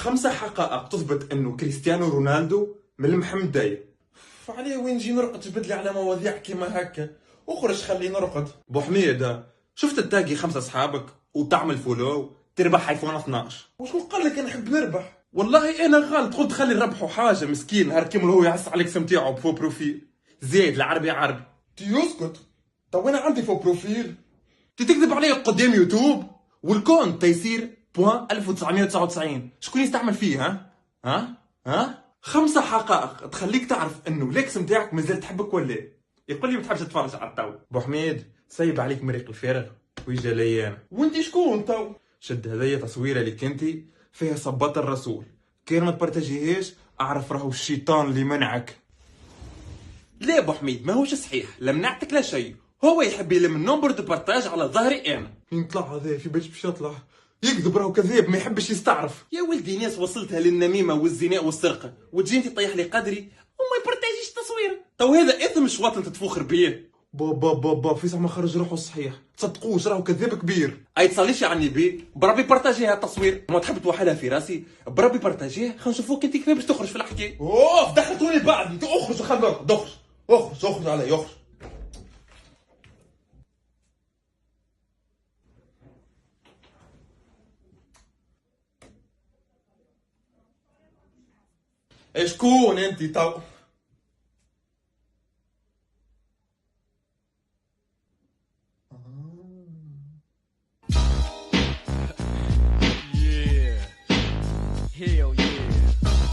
5 حقائق تثبت انه كريستيانو رونالدو من محمد داير. فعليه وين نجي نرقد تجبد لي على مواضيع كيما هكا؟ اخرج خلي نرقد. بو حميد، شفت تلاقي 5 اصحابك وتعمل فولو تربح ايفون 12. وشكون قال لك انا نحب نربح؟ والله انا غلط، قلت خلي نربحوا حاجه، مسكين نهار كامل هو يعس على الاسم تاعو بفو بروفيل. زيد العربي عربي. تي يسكت. تو انا عندي فو بروفيل. تكذب علي قدام يوتيوب والكونت تيسير بوان 1999. شكون يستعمل فيه؟ ها 5 حقائق تخليك تعرف انه الاكس نتاعك مازال تحبك ولا لا. يقول لي ما تحبش تتفرج على الطاو. بو حميد سيب عليك مريق الفارغ ويجا لي انا. وانت شكون تو؟ شد هذيا تصويره لك انت فيها صبات الرسول، كان ما تبارتاجيهاش اعرف راهو الشيطان اللي منعك. لا ابو حميد ماهوش صحيح، لا منعتك لا شيء، هو يحب يلم النمبر دو بارتاج على ظهري انا. يطلع هذا في بالك باش يطلع يكذب، راهو كذاب ما يحبش يستعرف. يا ولدي ناس وصلتها للنميمه والزنا والسرقه وتجي انت تطيح لي قدري وما يبارتاجيش التصوير. تو هذا اثم شواط تتفوخر بيه. بابا فيسع ما خرج روحه الصحيح، تصدقوش راهو كذاب كبير. اي تصليش عني بيه، بربي بارتاجيها التصوير، ما تحب توحلها في راسي، بربي بارتاجيه، خلينا نشوفوك انت كيف باش تخرج في الحكايه. اوف دخلتوني بعد، انت اخرج خلينا نرقد، اخرج علي اخرج. شكون انت تو؟